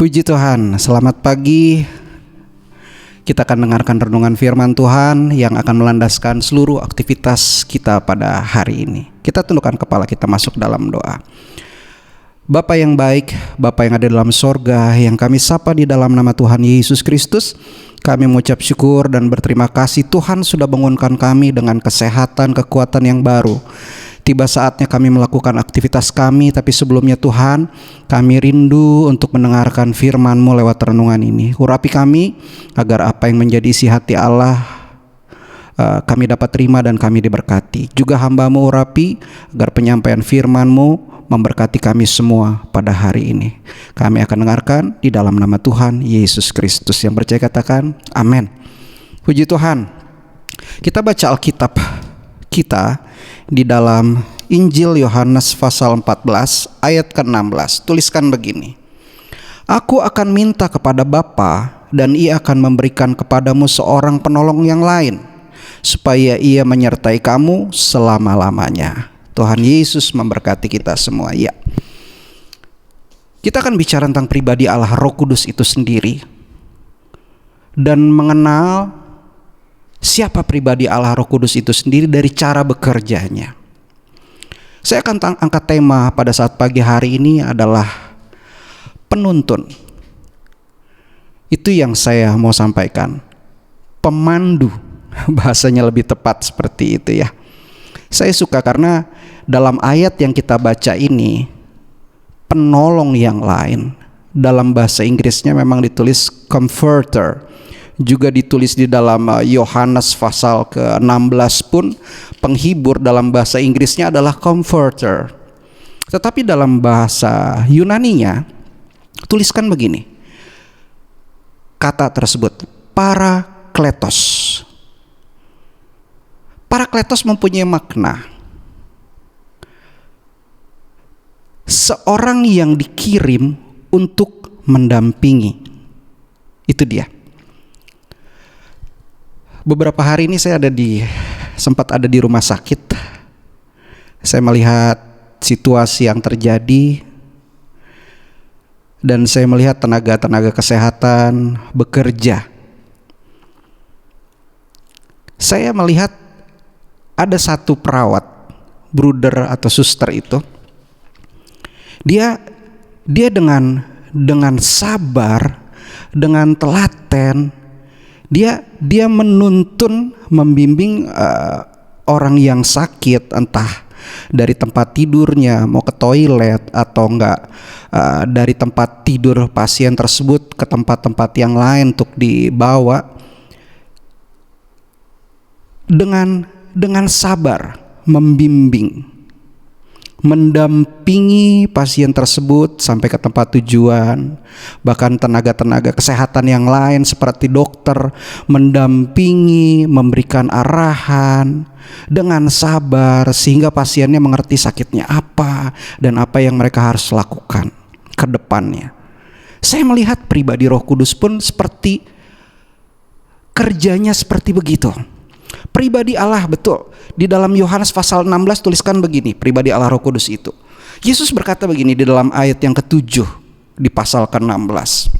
Puji Tuhan, selamat pagi. Kita akan dengarkan renungan firman Tuhan yang akan melandaskan seluruh aktivitas kita pada hari ini. Kita tundukkan kepala kita masuk dalam doa. Bapa yang baik, Bapa yang ada dalam sorga, yang kami sapa di dalam nama Tuhan Yesus Kristus, kami mengucap syukur dan berterima kasih Tuhan sudah bangunkan kami dengan kesehatan, kekuatan yang baru. Tiba saatnya kami melakukan aktivitas kami, tapi sebelumnya Tuhan, kami rindu untuk mendengarkan firman-Mu lewat renungan ini. Urapi kami agar apa yang menjadi isi hati Allah kami dapat terima dan kami diberkati. Juga hamba-Mu urapi agar penyampaian firman-Mu memberkati kami semua pada hari ini. Kami akan dengarkan di dalam nama Tuhan Yesus Kristus. Yang percaya katakan amin. Puji Tuhan. Kita baca Alkitab kita di dalam Injil Yohanes pasal 14 ayat ke-16. Tuliskan begini: Aku akan minta kepada Bapa dan Ia akan memberikan kepadamu seorang penolong yang lain, supaya Ia menyertai kamu selama-lamanya. Tuhan Yesus memberkati kita semua. Ya, kita akan bicara tentang pribadi Allah Roh Kudus itu sendiri dan mengenal siapa pribadi Allah Roh Kudus itu sendiri dari cara bekerjanya. Saya akan angkat tema pada saat pagi hari ini adalah penuntun. Itu yang saya mau sampaikan. Pemandu, bahasanya lebih tepat seperti itu ya. Saya suka karena dalam ayat yang kita baca ini, penolong yang lain, dalam bahasa Inggrisnya memang ditulis comforter. Juga ditulis di dalam Yohanes pasal ke-16 pun penghibur dalam bahasa Inggrisnya adalah comforter. Tetapi dalam bahasa Yunaninya tuliskan begini. Kata tersebut parakletos. Parakletos mempunyai makna seorang yang dikirim untuk mendampingi. Itu dia. Beberapa hari ini saya sempat ada di rumah sakit. Saya melihat situasi yang terjadi dan saya melihat tenaga-tenaga kesehatan bekerja. Saya melihat ada satu perawat, brother atau suster itu. Dia dengan sabar, dengan telaten, dia menuntun, membimbing orang yang sakit, entah dari tempat tidurnya mau ke toilet atau enggak, dari tempat tidur pasien tersebut ke tempat-tempat yang lain untuk dibawa dengan sabar, membimbing, mendampingi pasien tersebut sampai ke tempat tujuan. Bahkan tenaga-tenaga kesehatan yang lain seperti dokter mendampingi, memberikan arahan dengan sabar sehingga pasiennya mengerti sakitnya apa dan apa yang mereka harus lakukan ke depannya. Saya melihat pribadi Roh Kudus pun seperti kerjanya seperti begitu. Pribadi Allah, betul. Di dalam Yohanes pasal 16 tuliskan begini, pribadi Allah Roh Kudus itu. Yesus berkata begini di dalam ayat yang ke-7 di pasal ke-16.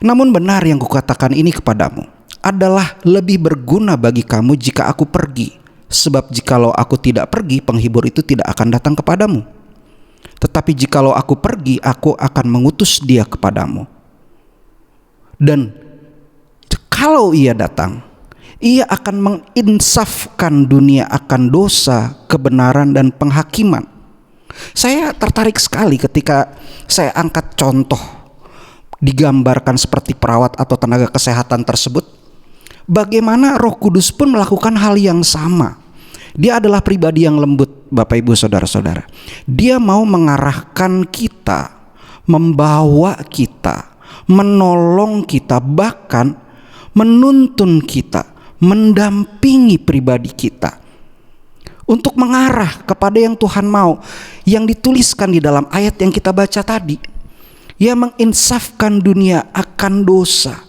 Namun benar yang kukatakan ini kepadamu adalah lebih berguna bagi kamu jika aku pergi. Sebab jikalau aku tidak pergi, penghibur itu tidak akan datang kepadamu. Tetapi jikalau aku pergi, aku akan mengutus dia kepadamu. Dan kalau ia datang, ia akan menginsafkan dunia akan dosa, kebenaran, dan penghakiman. Saya tertarik sekali ketika saya angkat contoh digambarkan seperti perawat atau tenaga kesehatan tersebut. Bagaimana Roh Kudus pun melakukan hal yang sama. Dia adalah pribadi yang lembut, Bapak Ibu Saudara-saudara. Dia mau mengarahkan kita, membawa kita, menolong kita, bahkan menuntun kita, mendampingi pribadi kita untuk mengarah kepada yang Tuhan mau, yang dituliskan di dalam ayat yang kita baca tadi. Ia menginsafkan dunia akan dosa.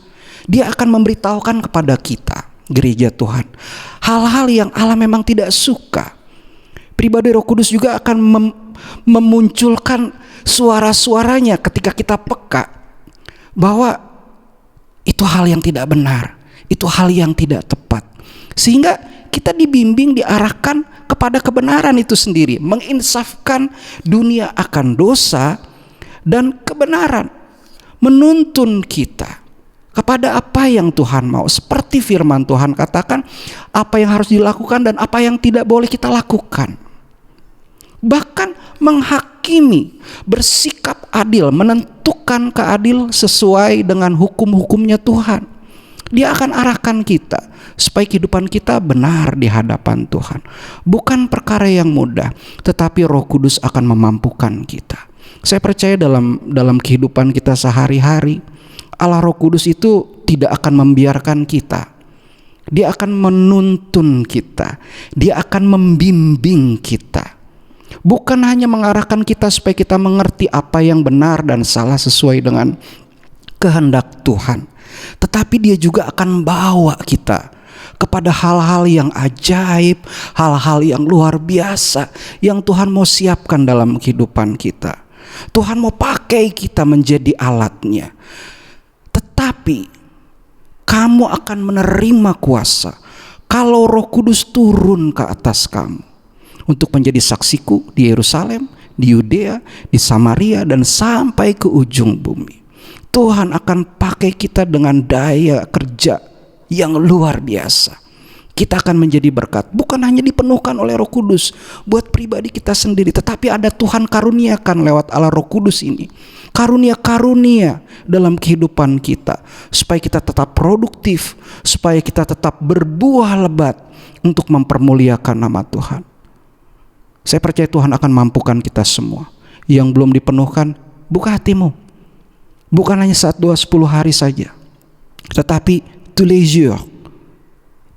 Dia akan memberitahukan kepada kita, gereja Tuhan, hal-hal yang Allah memang tidak suka. Pribadi Roh Kudus juga akan memunculkan suara-suaranya ketika kita peka bahwa itu hal yang tidak benar, itu hal yang tidak tepat. Sehingga kita dibimbing, diarahkan kepada kebenaran itu sendiri, menginsafkan dunia akan dosa dan kebenaran, menuntun kita kepada apa yang Tuhan mau. Seperti firman Tuhan katakan, apa yang harus dilakukan dan apa yang tidak boleh kita lakukan. Bahkan menghakimi, bersikap adil, menentukan keadil sesuai dengan hukum-hukumnya Tuhan. Dia akan arahkan kita supaya kehidupan kita benar di hadapan Tuhan. Bukan perkara yang mudah, tetapi Roh Kudus akan memampukan kita. Saya percaya dalam kehidupan kita sehari-hari, Allah Roh Kudus itu tidak akan membiarkan kita. Dia akan menuntun kita. Dia akan membimbing kita. Bukan hanya mengarahkan kita supaya kita mengerti apa yang benar dan salah sesuai dengan kehendak Tuhan, tetapi dia juga akan bawa kita kepada hal-hal yang ajaib, hal-hal yang luar biasa yang Tuhan mau siapkan dalam kehidupan kita. Tuhan mau pakai kita menjadi alatnya. Tetapi kamu akan menerima kuasa kalau Roh Kudus turun ke atas kamu untuk menjadi saksiku di Yerusalem, di Yudea, di Samaria, dan sampai ke ujung bumi. Tuhan akan pakai kita dengan daya kerja yang luar biasa. Kita akan menjadi berkat, bukan hanya dipenuhkan oleh Roh Kudus buat pribadi kita sendiri, tetapi ada Tuhan karuniakan lewat Allah Roh Kudus ini karunia-karunia dalam kehidupan kita, supaya kita tetap produktif, supaya kita tetap berbuah lebat untuk mempermuliakan nama Tuhan. Saya percaya Tuhan akan mampukan kita semua. Yang belum dipenuhkan, buka hatimu. Bukan hanya 1, 2, 10 hari saja, tetapi tous les jours,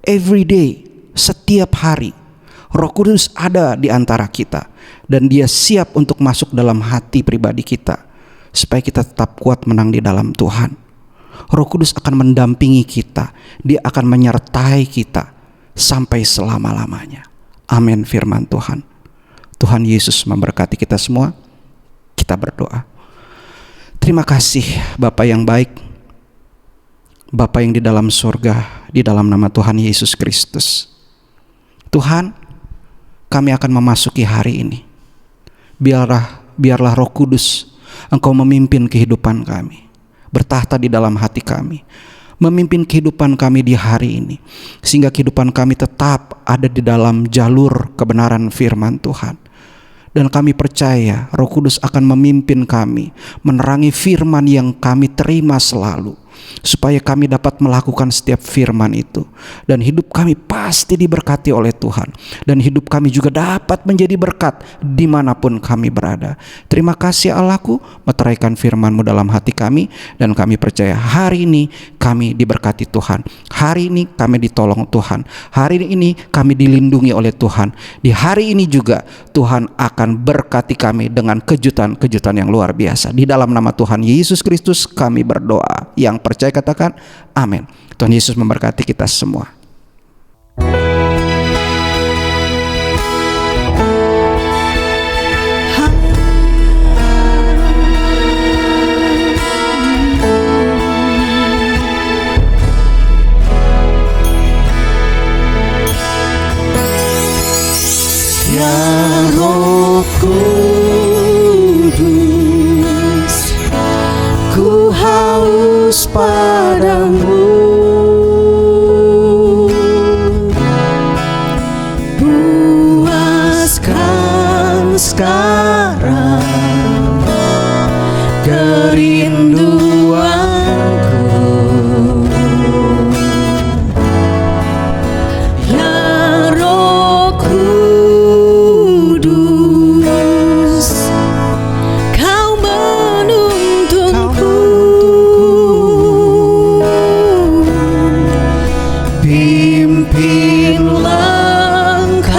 every day, setiap hari Roh Kudus ada di antara kita, dan dia siap untuk masuk dalam hati pribadi kita, supaya kita tetap kuat menang di dalam Tuhan. Roh Kudus akan mendampingi kita. Dia akan menyertai kita sampai selama-lamanya. Amin firman Tuhan. Tuhan Yesus memberkati kita semua. Kita berdoa. Terima kasih Bapa yang baik, Bapa yang di dalam surga, di dalam nama Tuhan Yesus Kristus. Tuhan, kami akan memasuki hari ini. Biarlah Roh Kudus Engkau memimpin kehidupan kami, bertahta di dalam hati kami, memimpin kehidupan kami di hari ini, sehingga kehidupan kami tetap ada di dalam jalur kebenaran firman Tuhan. Dan kami percaya Roh Kudus akan memimpin kami menerangi firman yang kami terima selalu, supaya kami dapat melakukan setiap firman itu, dan hidup kami pasti diberkati oleh Tuhan, dan hidup kami juga dapat menjadi berkat dimanapun kami berada. Terima kasih Allahku, meteraikan firman-Mu dalam hati kami, dan kami percaya hari ini kami diberkati Tuhan, hari ini kami ditolong Tuhan, hari ini kami dilindungi oleh Tuhan. Di hari ini juga Tuhan akan berkati kami dengan kejutan-kejutan yang luar biasa. Di dalam nama Tuhan Yesus Kristus kami berdoa. Yang percaya katakan amin. Tuhan Yesus memberkati kita semua. Ya Roh Kudus, ku haus padamu. Puaskan sekarang kerinduanku. Ya Roh Kudus, Kau menuntunku. Pimpin langkahku,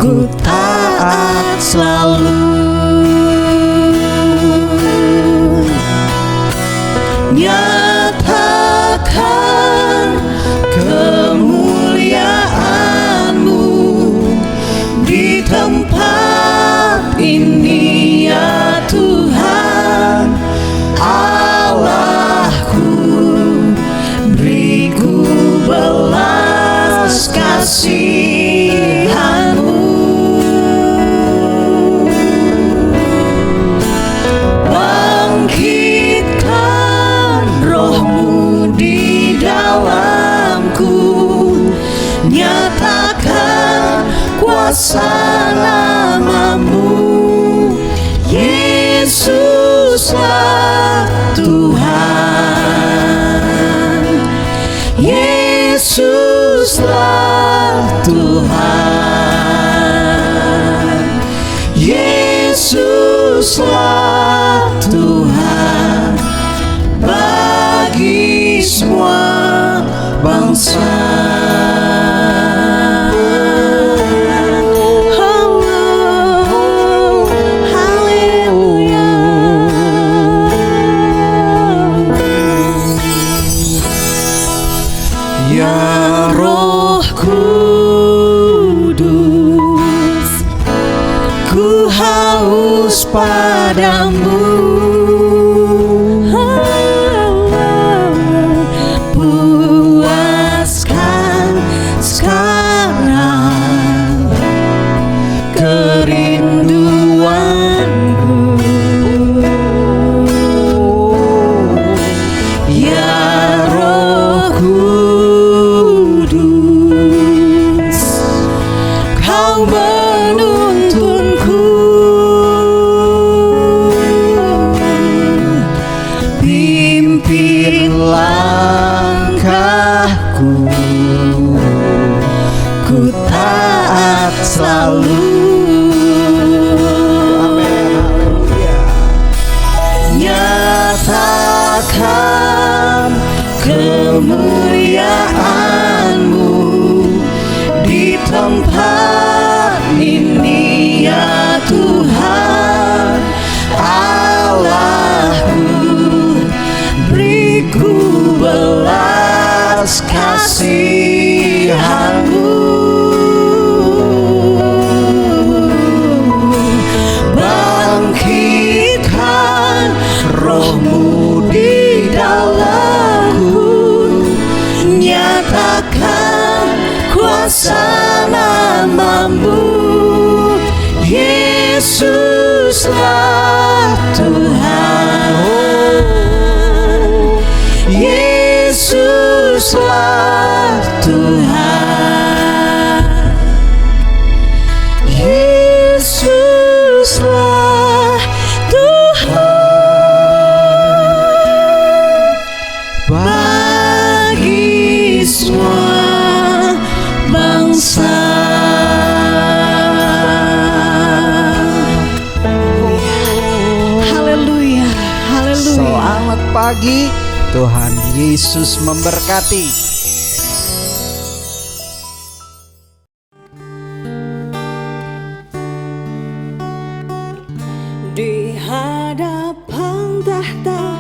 ku taat selalu. Nyatakan kemuliaan-Mu di Yesuslah Tuhan, Yesuslah Tuhan bagi semua bangsa. Ya Roh Kudus, ku haus padamu. Puaskan sekarang kerinduanku. Ya Roh Kudus, Kau menuntunku, pimpin langkahku, ku taat selalu. Amin, haleluya. Nyatakan kemuliaan-Mu di tempat ini, ya Tuhan Allahku. Beriku belas kasihan-Mu, bangkitkan Roh-Mu di dalamku, nyatakan kuasa nama-Mu. Yesuslah Tuhan, Yesuslah Tuhan, Yesuslah Tuhan bagi semua bangsa. Haleluya, haleluya. Selamat pagi, Tuhan Yesus memberkati. Di hadapan tahta